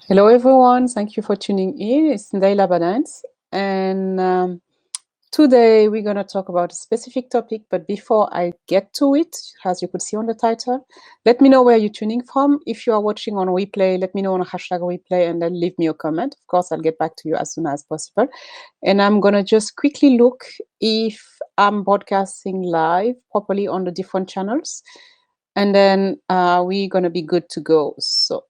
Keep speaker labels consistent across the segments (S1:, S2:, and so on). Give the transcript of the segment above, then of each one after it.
S1: Hello, everyone. Thank you for tuning in. It's Ndaila Banans. And today we're going to talk about a specific topic. But before I get to it, as you could see on the title, let me know where you're tuning from. If you are watching on replay, let me know on a hashtag replay and then leave me a comment. Of course, I'll get back to you as soon as possible. And I'm going to just quickly look if I'm broadcasting live properly on the different channels. And then we're going to be good to go. So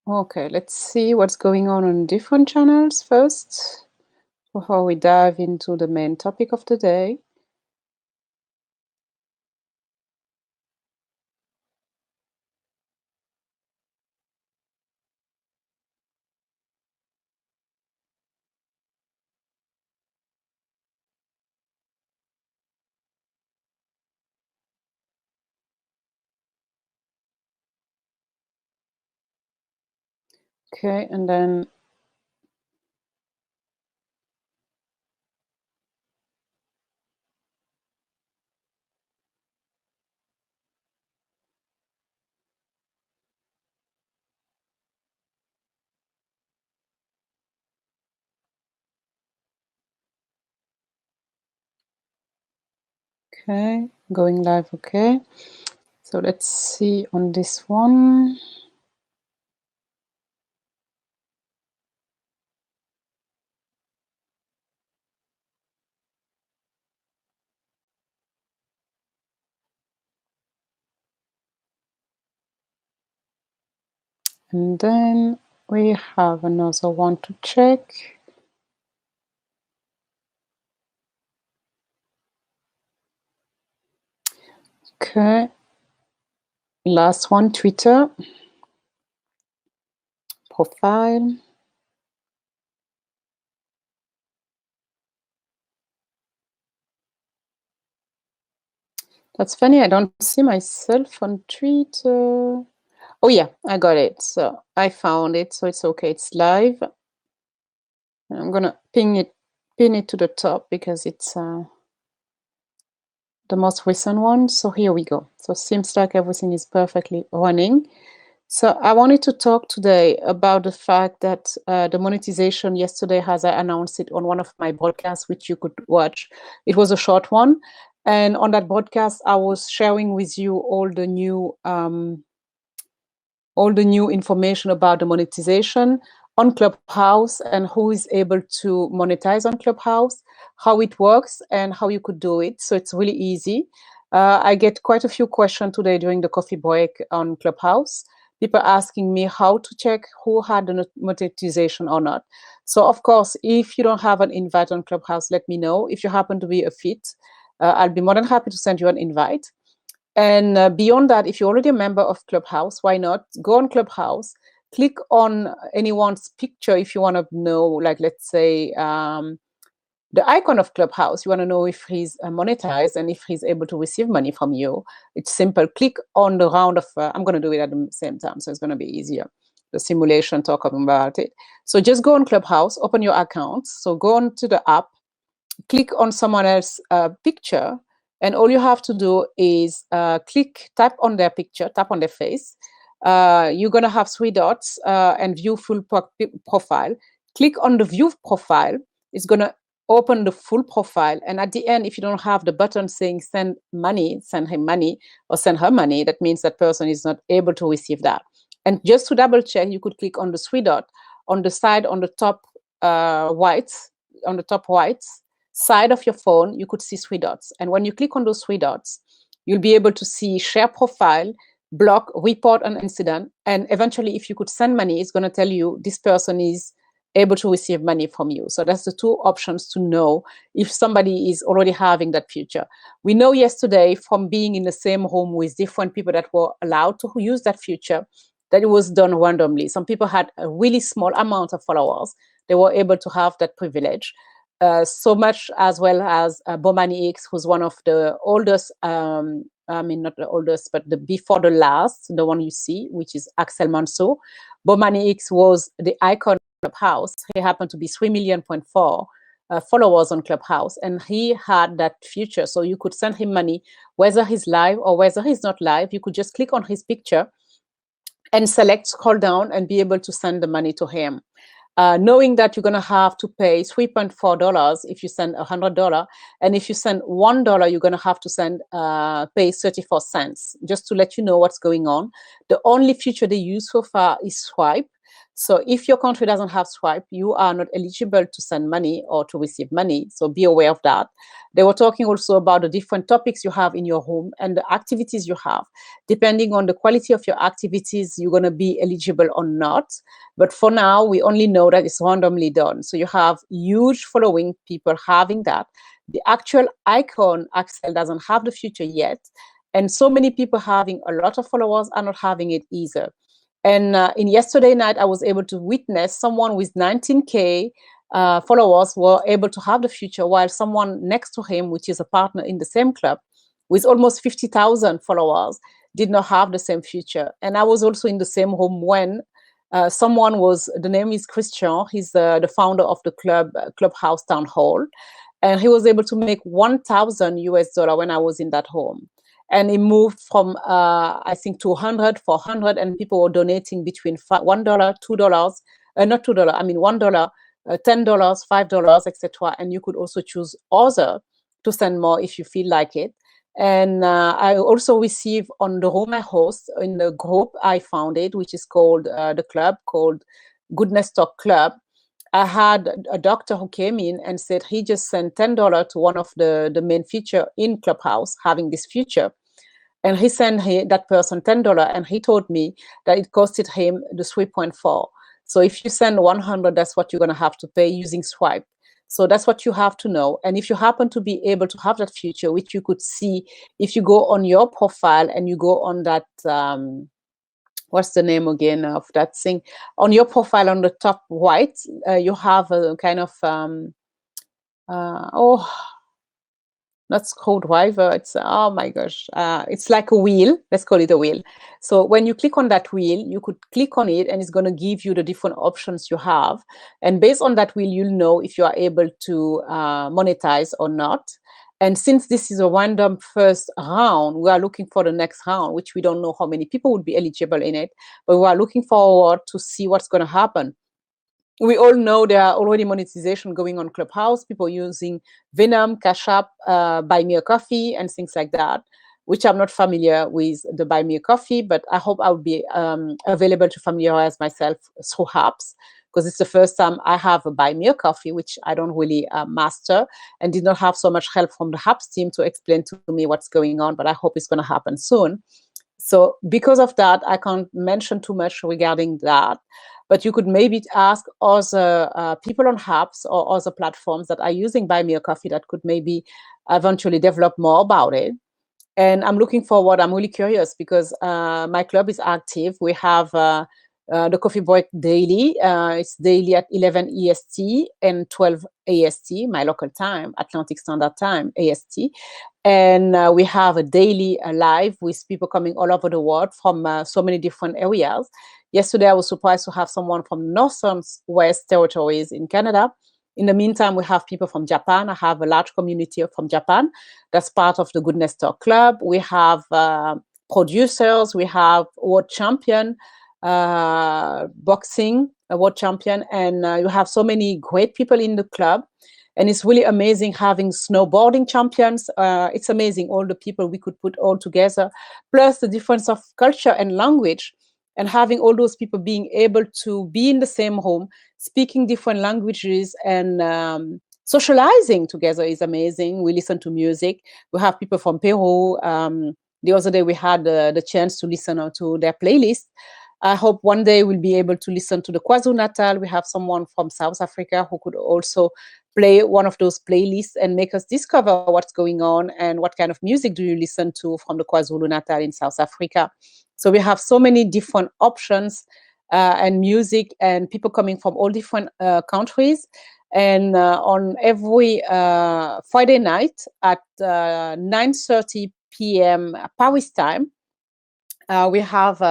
S1: okay, let's see what's going on different channels first before we dive into the main topic of the day. Okay, and then okay, going live. Okay, so let's see on this one. And then we have another one to check. Okay, last one, Twitter profile. That's funny, I don't see myself on Twitter. Oh yeah, I got it. So I found it, so it's okay, it's live. I'm gonna pin it to the top because it's the most recent one. So here we go. So seems like everything is perfectly running. So I wanted to talk today about the fact that the monetization yesterday, as I announced it on one of my broadcasts, which you could watch. It was a short one. And on that broadcast, I was sharing with you all the new information about the monetization on Clubhouse and who is able to monetize on Clubhouse, how it works, and how you could do it. So it's really easy. I get quite a few questions today during the coffee break on Clubhouse. People asking me how to check who had the monetization or not. So, of course, if you don't have an invite on Clubhouse, let me know. If you happen to be a fit, I'll be more than happy to send you an invite. And beyond that, if you're already a member of Clubhouse, why not go on Clubhouse, click on anyone's picture if you want to know, like, let's say, the icon of Clubhouse. You want to know if he's monetized and if he's able to receive money from you. It's simple. Click on the round of, I'm going to do it at the same time, so it's going to be easier. The simulation, talk about it. So just go on Clubhouse, open your account. So go on to the app, click on someone else's picture, and all you have to do is tap on their picture, tap on their face. You're going to have three dots and view full profile. Click on the view profile. It's going to open the full profile. And at the end, if you don't have the button saying send money, send him money, or send her money, that means that person is not able to receive that. And just to double check, you could click on the three dot on the side on the top right, on the top right side of your phone. You could see three dots. And when you click on those three dots, you'll be able to see share profile, block, report an incident. And eventually, if you could send money, it's going to tell you this person is able to receive money from you. So that's the two options to know if somebody is already having that feature. We know yesterday from being in the same room with different people that were allowed to use that feature that it was done randomly. Some people had a really small amount of followers. They were able to have that privilege. So much as well as Bomani X, who's one of the oldest I mean, not the oldest, but the before the last, the one you see, which is Axel Manso. Bomani X was the icon of Clubhouse. He happened to be 3.4 million followers on Clubhouse, and he had that feature. So you could send him money, whether he's live or whether he's not live. You could just click on his picture and select, scroll down, and be able to send the money to him. Knowing that you're going to have to pay $3.4 if you send $100, and if you send $1, you're going to have to pay 34 cents. Just to let you know what's going on. The only feature they use so far is swipe. So if your country doesn't have swipe, you are not eligible to send money or to receive money. So be aware of that. They were talking also about the different topics you have in your home and the activities you have. Depending on the quality of your activities, you're going to be eligible or not. But for now, we only know that it's randomly done. So you have huge following, people having that. The actual icon, Axel, doesn't have the feature yet. And so many people having a lot of followers are not having it either. And in yesterday night, I was able to witness someone with 19K followers were able to have the feature, while someone next to him, which is a partner in the same club, with almost 50,000 followers, did not have the same feature. And I was also in the same home when someone was, the name is Christian, he's the founder of the Clubhouse Town Hall, and he was able to make 1,000 US dollar when I was in that home. And it moved from, I think, 200, 400, and people were donating between $1, $2, not $2, I mean $1, $10, $5, etc. And you could also choose other to send more if you feel like it. And I also receive on the room I host in the group I founded, which is called the club called Goodness Talk Club. I had a doctor who came in and said he just sent $10 to one of the main feature in Clubhouse having this feature. And he sent that person $10, and he told me that it costed him the 3.4. So if you send 100, that's what you're going to have to pay using swipe. So that's what you have to know. And if you happen to be able to have that feature, which you could see if you go on your profile and you go on that, what's the name again of that thing? On your profile on the top right, you have a kind of, not screwdriver, it's, oh my gosh, it's like a wheel, let's call it a wheel. So when you click on that wheel, you could click on it and it's going to give you the different options you have. And based on that wheel, you'll know if you are able to monetize or not. And since this is a random first round, we are looking for the next round, which we don't know how many people would be eligible in it, but we are looking forward to see what's going to happen. We all know there are already monetization going on Clubhouse, people using Venom, Cash App, Buy Me a Coffee, and things like that, which I'm not familiar with the Buy Me a Coffee, but I hope I'll be available to familiarize myself through apps, because it's the first time I have a Buy Me a Coffee, which I don't really master, and did not have so much help from the apps team to explain to me what's going on, but I hope it's going to happen soon. So because of that, I can't mention too much regarding that. But you could maybe ask other people on apps or other platforms that are using Buy Me a Coffee that could maybe eventually develop more about it. And I'm looking forward. I'm really curious because my club is active. We have the coffee break daily. It's daily at 11 EST and 12 AST, my local time, Atlantic Standard Time, AST. And we have a daily live with people coming all over the world from so many different areas. Yesterday, I was surprised to have someone from Northern West Territories in Canada. In the meantime, we have people from Japan. I have a large community from Japan. That's part of the Goodness Talk Club. We have producers. We have world champion, boxing, a world champion. And you have so many great people in the club. And it's really amazing having snowboarding champions. It's amazing, all the people we could put all together, plus the difference of culture and language. And having all those people being able to be in the same home, speaking different languages and socializing together is amazing. We listen to music. We have people from Peru. The other day we had the chance to listen to their playlist. I hope one day we'll be able to listen to the KwaZulu-Natal. We have someone from South Africa who could also play one of those playlists and make us discover what's going on and what kind of music do you listen to from the KwaZulu-Natal in South Africa. So we have so many different options and music and people coming from all different countries. And on every Friday night at 9:30 p.m. Paris time, we have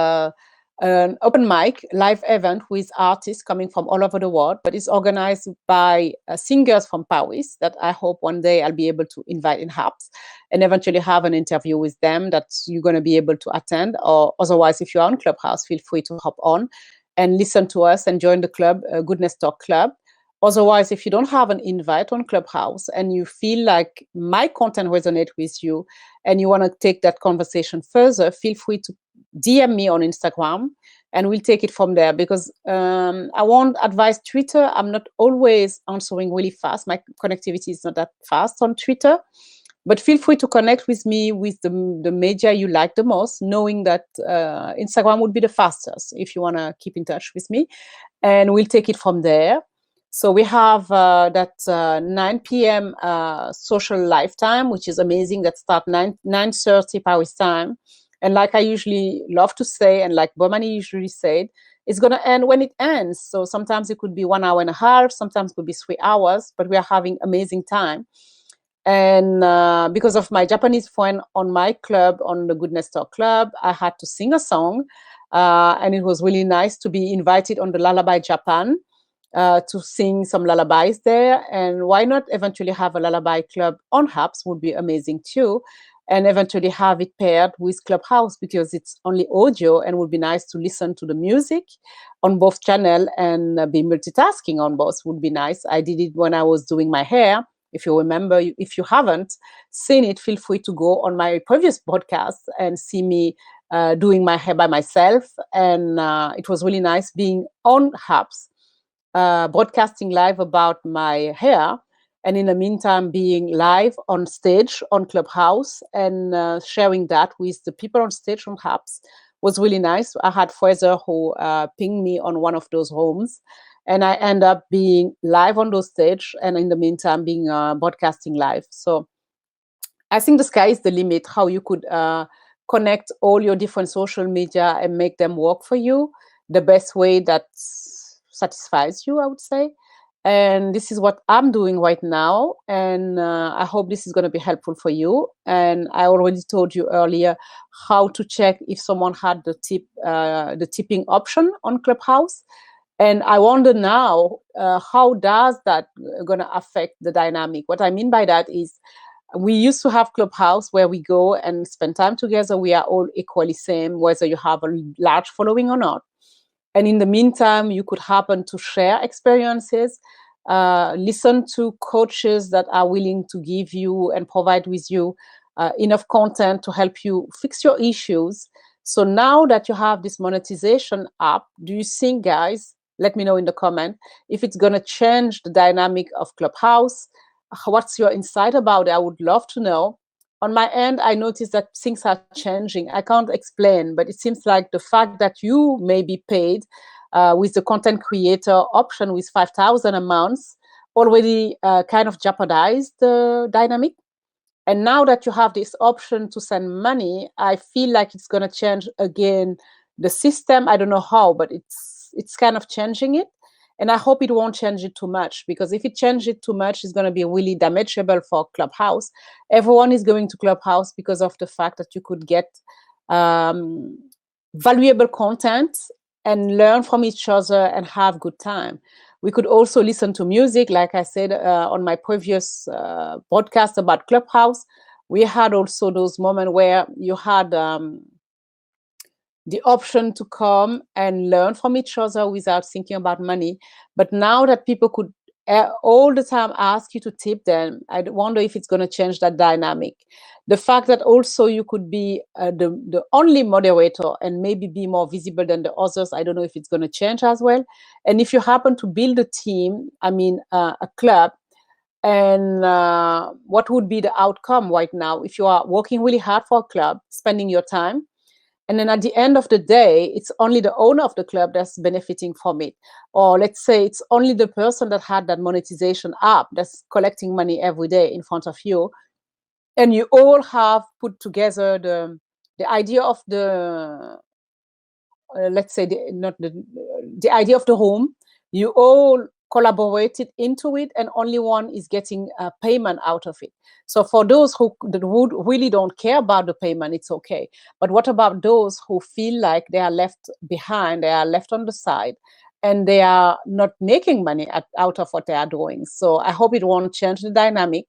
S1: an open mic live event with artists coming from all over the world, but it's organized by singers from Paris that I hope one day I'll be able to invite in Harps and eventually have an interview with them that you're going to be able to attend. Or otherwise, if you're on Clubhouse, feel free to hop on and listen to us and join the club, Goodness Talk Club. Otherwise, if you don't have an invite on Clubhouse and you feel like my content resonates with you and you want to take that conversation further, feel free to DM me on Instagram and we'll take it from there, because I won't advise Twitter. I'm not always answering really fast. My connectivity is not that fast on Twitter. But feel free to connect with me with the media you like the most, knowing that Instagram would be the fastest if you want to keep in touch with me. And we'll take it from there. So we have that 9 p.m. Social lifetime, which is amazing. That starts 9:30 Paris time. And like I usually love to say, and like Bomani usually said, it's going to end when it ends. So sometimes it could be 1 hour and a half, sometimes it could be 3 hours, but we are having amazing time. And because of my Japanese friend on my club, on the Goodness Talk Club, I had to sing a song. And it was really nice to be invited on the Lullaby Japan to sing some lullabies there. And why not eventually have a lullaby club on Haps would be amazing too. And eventually have it paired with Clubhouse, because it's only audio and would be nice to listen to the music on both channels and be multitasking on both would be nice. I did it when I was doing my hair. If you remember, if you haven't seen it, feel free to go on my previous podcast and see me doing my hair by myself. And it was really nice being on Haps, broadcasting live about my hair, and in the meantime being live on stage on Clubhouse and sharing that with the people on stage on Haps was really nice. I had Fraser who pinged me on one of those rooms, and I end up being live on those stage, and in the meantime being broadcasting live. So I think the sky is the limit, how you could connect all your different social media and make them work for you the best way that satisfies you, I would say. And this is what I'm doing right now. And I hope this is going to be helpful for you. And I already told you earlier how to check if someone had the tipping option on Clubhouse. And I wonder now, how does that going to affect the dynamic? What I mean by that is, we used to have Clubhouse where we go and spend time together. We are all equally same, whether you have a large following or not. And in the meantime, you could happen to share experiences, listen to coaches that are willing to give you and provide with you enough content to help you fix your issues. So now that you have this monetization app, do you think, guys, let me know in the comment, if it's going to change the dynamic of Clubhouse? What's your insight about it? I would love to know. On my end, I noticed that things are changing. I can't explain, but it seems like the fact that you may be paid with the content creator option with 5,000 a month already kind of jeopardized the dynamic. And now that you have this option to send money, I feel like it's going to change again the system. I don't know how, but it's kind of changing it. And I hope it won't change it too much, because if it changes it too much, it's going to be really damageable for Clubhouse. Everyone is going to Clubhouse because of the fact that you could get valuable content and learn from each other and have good time. We could also listen to music. Like I said on my previous podcast about Clubhouse, we had also those moments where you had the option to come and learn from each other without thinking about money. But now that people could all the time ask you to tip them, I wonder if it's going to change that dynamic. The fact that also you could be the only moderator and maybe be more visible than the others, I don't know if it's going to change as well. And if you happen to build a team, a club, and what would be the outcome right now if you are working really hard for a club, spending your time, and then at the end of the day, it's only the owner of the club that's benefiting from it. Or let's say it's only the person that had that monetization app that's collecting money every day in front of you. And you all have put together the idea of let's say, the idea of the home. You all collaborated into it, and only one is getting a payment out of it. So for those who really don't care about the payment, it's okay. But what about those who feel like they are left behind, they are left on the side, and they are not making money out of what they are doing? So I hope it won't change the dynamic.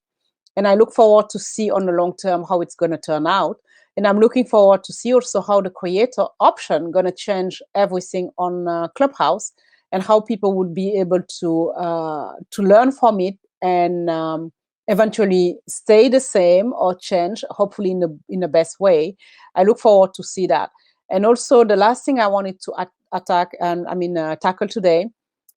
S1: And I look forward to see on the long term how it's going to turn out. And I'm looking forward to see also how the creator option going to change everything on Clubhouse, and how people would be able to learn from it, and eventually stay the same or change, hopefully in the best way. I look forward to see that. And also the last thing I wanted to tackle today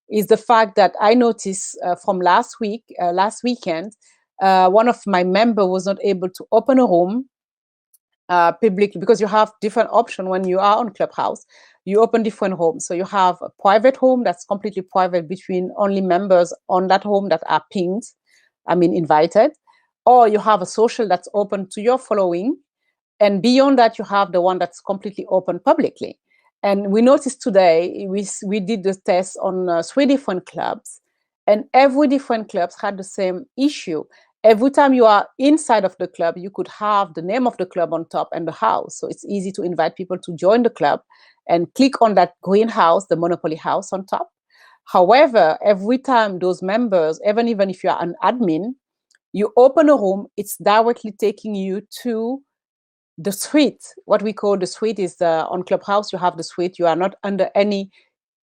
S1: is the fact that I noticed from last weekend, one of my members was not able to open a room publicly, because you have different options when you are on Clubhouse. You open different homes. So you have a private home that's completely private between only members on that home that are pinged, invited. Or you have a social that's open to your following. And beyond that, you have the one that's completely open publicly. And we noticed today, we did the test on 3 different clubs, and every different clubs had the same issue. Every time you are inside of the club, you could have the name of the club on top and the house. So it's easy to invite people to join the club and click on that green house, the Monopoly house on top. However, every time those members, even if you are an admin, you open a room, it's directly taking you to the suite. What we call the suite is on Clubhouse, you have the suite. You are not under any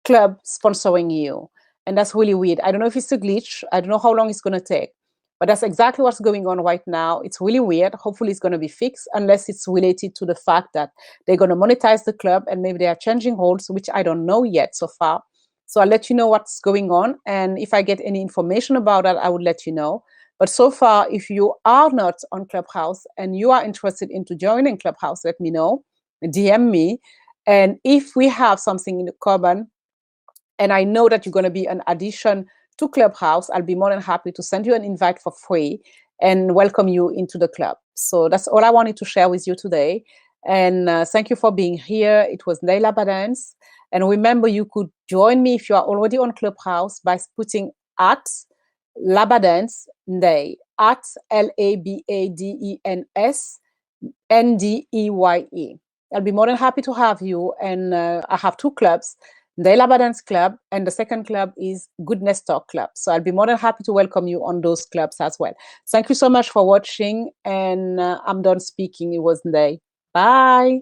S1: club sponsoring you. And that's really weird. I don't know if it's a glitch. I don't know how long it's going to take. But that's exactly what's going on right now. It's really weird. Hopefully it's going to be fixed, unless it's related to the fact that they're going to monetize the club, and maybe they are changing rules, which I don't know yet so far. So I'll let you know what's going on. And if I get any information about that, I would let you know. But so far, if you are not on Clubhouse and you are interested into joining Clubhouse, let me know, DM me. And if we have something in common, and I know that you're going to be an addition to Clubhouse, I'll be more than happy to send you an invite for free and welcome you into the club. So that's all I wanted to share with you today. And thank you for being here. It was Naila Badans. And remember, you could join me if you are already on Clubhouse by putting at Labadens Ndeye, at LABADENS NDEYE. I'll be more than happy to have you. And I have 2 clubs, the Labadens Club, and the second club is Goodness Talk Club. So I'll be more than happy to welcome you on those clubs as well. Thank you so much for watching, and I'm done speaking. It was Ndeye. Bye.